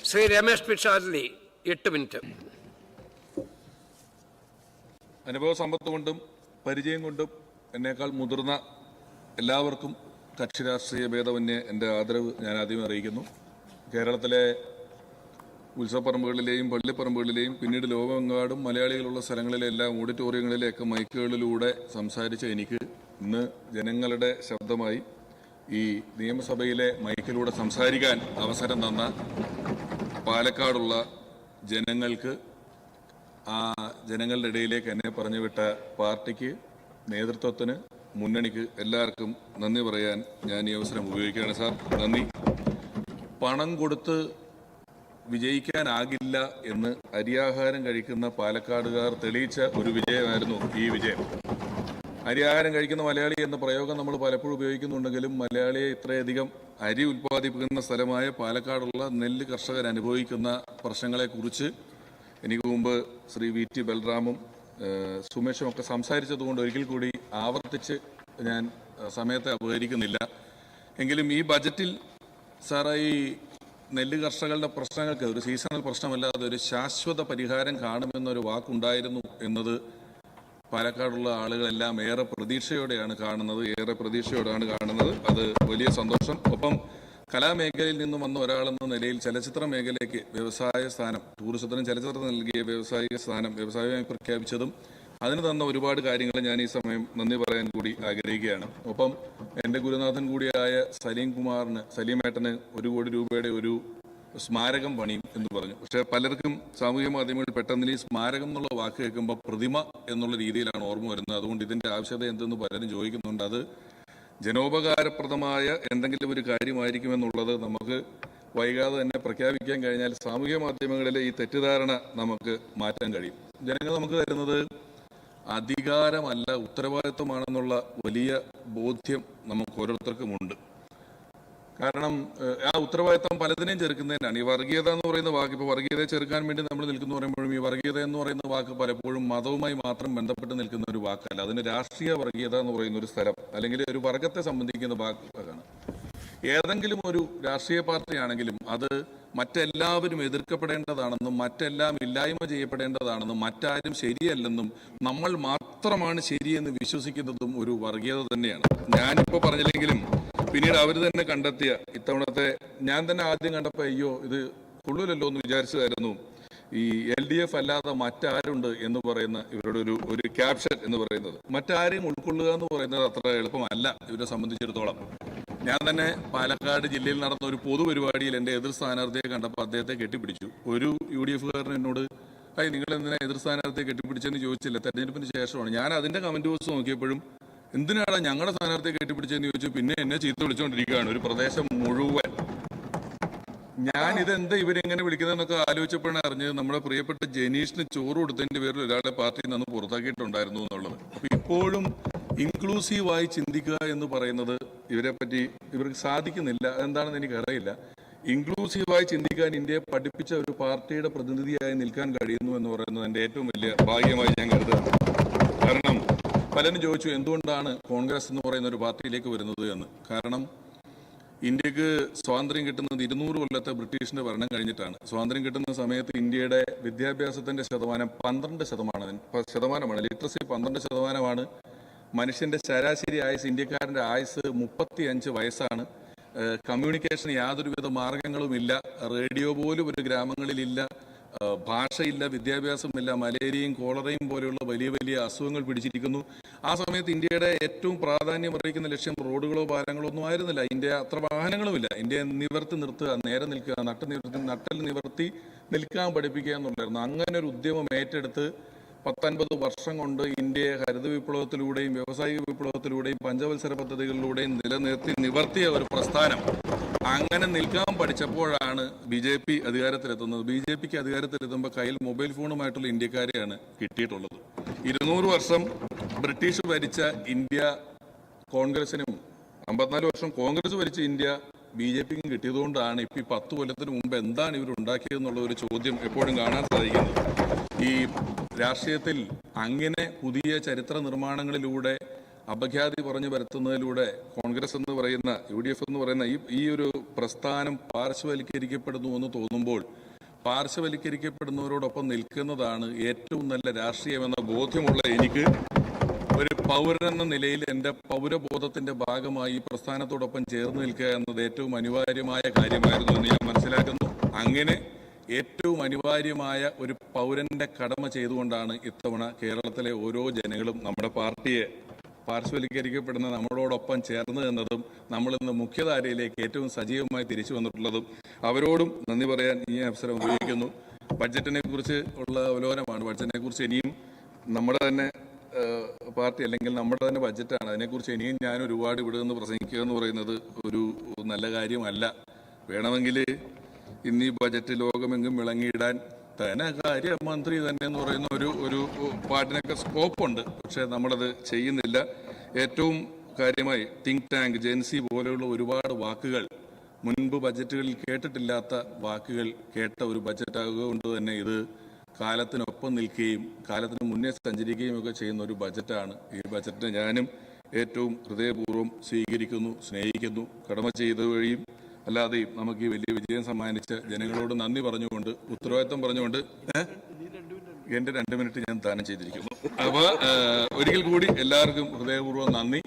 Shri Ramesh Pisharody 8 minute. അനുഭവ സമ്പത്ത് കൊണ്ടും പരിചയം കൊണ്ടും എന്നേക്കാൾ മുതിർന്ന എല്ലാവർക്കും കക്ഷി രാഷ്ട്രീയ ഭേദമന്യേ എൻ്റെ ആദരവ് ഞാൻ ആദ്യം അറിയിക്കുന്നു. കേരളത്തിലെ ഉത്സവപ്പറമ്പുകളിലെയും പള്ളിപ്പറമ്പുകളിലെയും പിന്നീട് ലോകമെങ്ങാടും മലയാളികളുള്ള സ്ഥലങ്ങളിലെല്ലാം ഓഡിറ്റോറിയങ്ങളിലെയൊക്കെ മൈക്കുകളിലൂടെ സംസാരിച്ച എനിക്ക് ഇന്ന് ജനങ്ങളുടെ ശബ്ദമായി ഈ നിയമസഭയിലെ മൈക്കിലൂടെ സംസാരിക്കാൻ അവസരം തന്ന പാലക്കാടുള്ള ജനങ്ങൾക്ക്, ആ ജനങ്ങളുടെ ഇടയിലേക്ക് എന്നെ പറഞ്ഞു വിട്ട പാർട്ടിക്ക്, നേതൃത്വത്തിന്, മുന്നണിക്ക് എല്ലാവർക്കും നന്ദി പറയാൻ ഞാൻ ഈ അവസരം ഉപയോഗിക്കുകയാണ്. സാർ, നന്ദി. പണം കൊടുത്ത് വിജയിക്കാനാകില്ല എന്ന് അരിയാഹാരം കഴിക്കുന്ന പാലക്കാടുകാർ തെളിയിച്ച ഒരു വിജയമായിരുന്നു ഈ വിജയം. അരിയാഹാരം കഴിക്കുന്ന മലയാളി എന്ന പ്രയോഗം നമ്മൾ പലപ്പോഴും ഉപയോഗിക്കുന്നുണ്ടെങ്കിലും മലയാളിയെ ഇത്രയധികം അരി ഉൽപ്പാദിപ്പിക്കുന്ന സ്ഥലമായ പാലക്കാടുള്ള നെല്ല് കർഷകർ അനുഭവിക്കുന്ന പ്രശ്നങ്ങളെക്കുറിച്ച് എനിക്ക് മുമ്പ് ശ്രീ VT ബൽറാമും സുമേഷും ഒക്കെ സംസാരിച്ചതുകൊണ്ട് ഒരിക്കൽ കൂടി ആവർത്തിച്ച് ഞാൻ സമയത്തെ അപഹരിക്കുന്നില്ല. എങ്കിലും ഈ ബജറ്റിൽ സാറേ, ഈ നെല്ല് കർഷകരുടെ പ്രശ്നങ്ങൾക്ക് ഒരു സീസണൽ പ്രശ്നമല്ലാതെ ഒരു ശാശ്വത പരിഹാരം കാണുമെന്നൊരു വാക്കുണ്ടായിരുന്നു എന്നത് പാലക്കാടുള്ള ആളുകളെല്ലാം ഏറെ പ്രതീക്ഷയോടെയാണ് കാണുന്നത്. അത് വലിയ സന്തോഷം. ഒപ്പം കലാമേഖലയിൽ നിന്നും വന്ന ഒരാളെന്ന നിലയിൽ ചലച്ചിത്ര മേഖലയ്ക്ക് വ്യവസായ സ്ഥാനം, ടൂറിസത്തിനും ചലച്ചിത്രത്തിന് നൽകിയ വ്യവസായമായി പ്രഖ്യാപിച്ചതും അതിന് തന്ന ഒരുപാട് കാര്യങ്ങൾ ഞാൻ ഈ സമയം നന്ദി പറയാൻ കൂടി ആഗ്രഹിക്കുകയാണ്. ഒപ്പം എൻ്റെ ഗുരുനാഥൻ കൂടിയായ സലീമേട്ടന് 1 കോടി രൂപയുടെ ഒരു സ്മാരകം പണിയും എന്ന് പറഞ്ഞു. പക്ഷേ പലർക്കും സാമൂഹ്യ മാധ്യമങ്ങളിൽ പെട്ടെന്ന് ഈ സ്മാരകം എന്നുള്ള വാക്ക് കേൾക്കുമ്പോൾ പ്രതിമ എന്നുള്ള രീതിയിലാണ് ഓർമ്മ വരുന്നത്. അതുകൊണ്ട് ഇതിൻ്റെ ആവശ്യകത എന്തെന്ന് പലരും ചോദിക്കുന്നുണ്ട്. അത് ജനോപകാരപ്രദമായ എന്തെങ്കിലും ഒരു കാര്യമായിരിക്കുമെന്നുള്ളത് നമുക്ക് വൈകാതെ തന്നെ പ്രഖ്യാപിക്കാൻ കഴിഞ്ഞാൽ സാമൂഹ്യ മാധ്യമങ്ങളിലെ ഈ തെറ്റിദ്ധാരണ നമുക്ക് മാറ്റാൻ കഴിയും. ജനങ്ങൾ നമുക്ക് തരുന്നത് അധികാരമല്ല, ഉത്തരവാദിത്വമാണെന്നുള്ള വലിയ ബോധ്യം നമുക്ക് ഓരോരുത്തർക്കുമുണ്ട്. കാരണം ആ ഉത്തരവാദിത്വം പലതിനെയും ചെറുക്കുന്നതിനാണ്. ഈ വർഗീയത എന്ന് പറയുന്ന വാക്ക്, ഇപ്പോൾ വർഗീയതയെ ചെറുക്കാൻ വേണ്ടി നമ്മൾ നിൽക്കുന്നു പറയുമ്പോഴും ഈ വർഗീയത എന്ന് പറയുന്ന വാക്ക് പലപ്പോഴും മതവുമായി മാത്രം ബന്ധപ്പെട്ട് നിൽക്കുന്ന ഒരു വാക്കല്ല. അതിന് രാഷ്ട്രീയ വർഗീയത എന്ന് പറയുന്ന ഒരു സ്ഥലം, അല്ലെങ്കിൽ ഒരു വർഗത്തെ സംബന്ധിക്കുന്ന വാക്കാണ്. ഏതെങ്കിലും ഒരു രാഷ്ട്രീയ പാർട്ടിയാണെങ്കിലും അത് മറ്റെല്ലാവരും എതിർക്കപ്പെടേണ്ടതാണെന്നും മറ്റെല്ലാം ഇല്ലായ്മ ചെയ്യപ്പെടേണ്ടതാണെന്നും മറ്റാരും ശരിയല്ലെന്നും നമ്മൾ മാത്രമാണ് ശരിയെന്ന് വിശ്വസിക്കുന്നതും ഒരു വർഗീയത തന്നെയാണ്. ഞാനിപ്പോൾ പറഞ്ഞില്ലെങ്കിലും പിന്നീട് അവർ തന്നെ കണ്ടെത്തിയ ഇത്തവണത്തെ, ഞാൻ തന്നെ ആദ്യം കണ്ടപ്പോൾ അയ്യോ ഇത് കൊള്ളൂലല്ലോ എന്ന് വിചാരിച്ചതായിരുന്നു ഈ LDF അല്ലാതെ മറ്റാരുണ്ട് എന്ന് പറയുന്ന ഇവരുടെ ഒരു ക്യാപ്ഷൻ എന്ന് പറയുന്നത്. മറ്റാരെയും ഉൾക്കൊള്ളുക എന്ന് പറയുന്നത് അത്ര എളുപ്പമല്ല ഇവരെ സംബന്ധിച്ചിടത്തോളം. ഞാൻ തന്നെ പാലക്കാട് ജില്ലയിൽ നടന്ന ഒരു പൊതുപരിപാടിയിൽ എൻ്റെ എതിർ സ്ഥാനാർത്ഥിയെ കണ്ടപ്പോൾ അദ്ദേഹത്തെ കെട്ടിപ്പിടിച്ചു. ഒരു UDF-കാരൻ എന്നോട് നിങ്ങൾ എന്തിനാ എതിർ സ്ഥാനാർത്ഥിയെ കെട്ടിപ്പിടിച്ചെന്ന് ചോദിച്ചില്ല, തെരഞ്ഞെടുപ്പിന് ശേഷമാണ്. ഞാൻ അതിൻ്റെ കമൻറ്റ് ബോക്സ് നോക്കിയപ്പോഴും എന്തിനാണ് ഞങ്ങളുടെ സ്ഥാനാർത്ഥിയെ കെട്ടിപ്പിടിച്ചതെന്ന് ചോദിച്ചു. പിന്നെ എന്നെ ചീത്ത വിളിച്ചുകൊണ്ടിരിക്കുകയാണ് ഒരു പ്രദേശം മുഴുവൻ. ഞാനിതെന്താ ഇവരെങ്ങനെ വിളിക്കുന്നതെന്നൊക്കെ ആലോചിച്ചപ്പോഴാണ് അറിഞ്ഞത് നമ്മുടെ പ്രിയപ്പെട്ട ജനീഷിന് ചോറ് കൊടുത്തതിൻ്റെ പേരിൽ ഒരാളെ പാർട്ടിയിൽ നിന്ന് പുറത്താക്കിയിട്ടുണ്ടായിരുന്നു എന്നുള്ളത്. അപ്പോൾ ഇപ്പോഴും ഇൻക്ലൂസീവായി ചിന്തിക്കുക എന്ന് പറയുന്നത് ഇവർക്ക് സാധിക്കുന്നില്ല. എന്താണെന്ന് എനിക്കറിയില്ല. ഇൻക്ലൂസീവായി ചിന്തിക്കാൻ ഇന്ത്യയെ പഠിപ്പിച്ച ഒരു പാർട്ടിയുടെ പ്രതിനിധിയായി നിൽക്കാൻ കഴിയുന്നു എന്ന് പറയുന്നത് എൻ്റെ ഏറ്റവും വലിയ ഭാഗ്യമായി ഞാൻ കരുതുന്നു. കാരണം പലരും ചോദിച്ചു എന്തുകൊണ്ടാണ് കോൺഗ്രസ് എന്ന് പറയുന്ന ഒരു പാർട്ടിയിലേക്ക് വരുന്നത് എന്ന്. കാരണം ഇന്ത്യക്ക് സ്വാതന്ത്ര്യം കിട്ടുന്നത് 200 കൊല്ലത്തെ ബ്രിട്ടീഷിന്റെ ഭരണം കഴിഞ്ഞിട്ടാണ്. സ്വാതന്ത്ര്യം കിട്ടുന്ന സമയത്ത് ഇന്ത്യയുടെ വിദ്യാഭ്യാസത്തിന്റെ ശതമാനം 12%. ലിറ്ററസി 12%. മനുഷ്യന്റെ ശരാശരി ആയുസ്, ഇന്ത്യക്കാരന്റെ ആയുസ് 35 വയസ്സാണ്. കമ്മ്യൂണിക്കേഷന് യാതൊരുവിധ മാർഗങ്ങളുമില്ല. റേഡിയോ പോലും ഒരു ഗ്രാമങ്ങളിലില്ല. ഭാഷയില്ല, വിദ്യാഭ്യാസമില്ല. മലേറിയയും കോളറയും പോലെയുള്ള വലിയ വലിയ അസുഖങ്ങൾ പിടിച്ചിരിക്കുന്നു. ആ സമയത്ത് ഇന്ത്യയുടെ ഏറ്റവും പ്രാധാന്യം അറിയിക്കുന്ന ലക്ഷ്യം റോഡുകളോ പാലങ്ങളോ ഒന്നും ആയിരുന്നില്ല. ഇന്ത്യ അത്ര വാഹനങ്ങളുമില്ല. ഇന്ത്യ നിവർത്തി നിർത്തുക, നേരെ നിൽക്കുക, നട്ടൽ നിവർത്തി നിൽക്കാൻ പഠിപ്പിക്കുക എന്നുണ്ടായിരുന്നു. അങ്ങനെ ഒരു ഉദ്യമം ഏറ്റെടുത്ത് 19 വർഷം കൊണ്ട് ഇന്ത്യയെ ഹരിത വിപ്ലവത്തിലൂടെയും വ്യാവസായിക വിപ്ലവത്തിലൂടെയും പഞ്ചവത്സര പദ്ധതികളിലൂടെയും നിവർത്തിയ ഒരു പ്രസ്ഥാനം. അങ്ങനെ നിൽക്കാൻ പഠിച്ചപ്പോഴാണ് BJP അധികാരത്തിലെത്തുന്നത്. BJPക്ക് അധികാരത്തിലെത്തുമ്പോൾ കയ്യിൽ മൊബൈൽ ഫോണുമായിട്ടുള്ള ഇന്ത്യക്കാരെയാണ് കിട്ടിയിട്ടുള്ളത്. 200 വർഷം ബ്രിട്ടീഷ് ഭരിച്ച ഇന്ത്യ കോൺഗ്രസിനും 54 വർഷം കോൺഗ്രസ് ഭരിച്ച ഇന്ത്യ BJPക്കും കിട്ടിയതുകൊണ്ടാണ് ഇപ്പോൾ 10 കൊല്ലത്തിന് മുമ്പ് എന്താണ് ഇവരുണ്ടാക്കിയതെന്നുള്ള ഒരു ചോദ്യം എപ്പോഴും കാണാൻ സാധിക്കുന്നത്. ഈ രാഷ്ട്രീയത്തിൽ അങ്ങനെ പുതിയ ചരിത്ര നിർമ്മാണങ്ങളിലൂടെ അപഖ്യാതി പറഞ്ഞു വരുത്തുന്നതിലൂടെ കോൺഗ്രസ് എന്ന് പറയുന്ന UDF എന്ന് പറയുന്ന ഈ ഒരു പ്രസ്ഥാനം പാർശ്വവൽക്കരിക്കപ്പെടുന്നു എന്ന് തോന്നുമ്പോൾ പാർശ്വവൽക്കരിക്കപ്പെടുന്നവരോടൊപ്പം നിൽക്കുന്നതാണ് ഏറ്റവും നല്ല രാഷ്ട്രീയമെന്ന ബോധ്യമുള്ള എനിക്ക് ഒരു പൗരനെന്ന നിലയിൽ എൻ്റെ പൗരബോധത്തിന്റെ ഭാഗമായി ഈ പ്രസ്ഥാനത്തോടൊപ്പം ചേർന്ന് നിൽക്കുക എന്നത് ഏറ്റവും അനിവാര്യമായ കാര്യമായിരുന്നു എന്ന് ഞാൻ മനസ്സിലാക്കുന്നു. അങ്ങനെ ഏറ്റവും അനിവാര്യമായ ഒരു പൗരന്റെ കടമ ചെയ്തുകൊണ്ടാണ് ഇത്തവണ കേരളത്തിലെ ഓരോ ജനങ്ങളും നമ്മുടെ പാർട്ടിയെ പാർശ്വവൽക്കരിക്കപ്പെടുന്ന നമ്മളോടൊപ്പം ചേർന്ന് എന്നതും നമ്മളിന്ന് മുഖ്യധാരയിലേക്ക് ഏറ്റവും സജീവമായി തിരിച്ചു വന്നിട്ടുള്ളതും അവരോടും നന്ദി പറയാൻ ഈ അവസരം ഉപയോഗിക്കുന്നു. ബഡ്ജറ്റിനെ കുറിച്ച് ഉള്ള അവലോകനമാണ്. ബഡ്ജറ്റിനെ കുറിച്ച് ഇനിയും നമ്മുടെ തന്നെ പാർട്ടി അല്ലെങ്കിൽ നമ്മുടെ തന്നെ ബഡ്ജറ്റാണ്. അതിനെക്കുറിച്ച് ഇനിയും ഞാൻ ഒരുപാട് ഇവിടെ നിന്ന് പ്രസംഗിക്കുക എന്ന് പറയുന്നത് ഒരു നല്ല കാര്യമല്ല. വേണമെങ്കിൽ ഇന്ന് ഈ ബജറ്റ് ലോകമെങ്ങും വിളങ്ങിയിടാൻ ധനകാര്യമന്ത്രി തന്നെ എന്ന് പറയുന്ന ഒരു പാട്ടിനൊക്കെ സ്കോപ്പുണ്ട്. പക്ഷേ നമ്മളത് ചെയ്യുന്നില്ല. ഏറ്റവും കാര്യമായി തിങ്ക് ടാങ്ക്, ജെൻസി പോലെയുള്ള ഒരുപാട് വാക്കുകൾ മുൻപ് ബജറ്റുകളിൽ കേട്ടിട്ടില്ലാത്ത വാക്കുകൾ കേട്ട ഒരു ബജറ്റാകുക കൊണ്ട് തന്നെ ഇത് കാലത്തിനൊപ്പം നിൽക്കുകയും കാലത്തിന് മുന്നേ സഞ്ചരിക്കുകയും ഒക്കെ ചെയ്യുന്ന ഒരു ബജറ്റാണ്. ഈ ബജറ്റിനെ ഞാനും ഏറ്റവും ഹൃദയപൂർവ്വം സ്വീകരിക്കുന്നു, സ്നേഹിക്കുന്നു. കടമ ചെയ്ത വഴിയും അല്ലാതെയും നമുക്ക് ഈ വലിയ വിജയം സമ്മാനിച്ച ജനങ്ങളോട് നന്ദി പറഞ്ഞുകൊണ്ട്, ഉത്തരവാദിത്വം പറഞ്ഞുകൊണ്ട് എൻ്റെ 2 മിനിറ്റ് ഞാൻ ദാനം ചെയ്തിരിക്കുന്നു. അപ്പോൾ ഒരിക്കൽ കൂടി എല്ലാവർക്കും ഹൃദയപൂർവ്വം നന്ദി.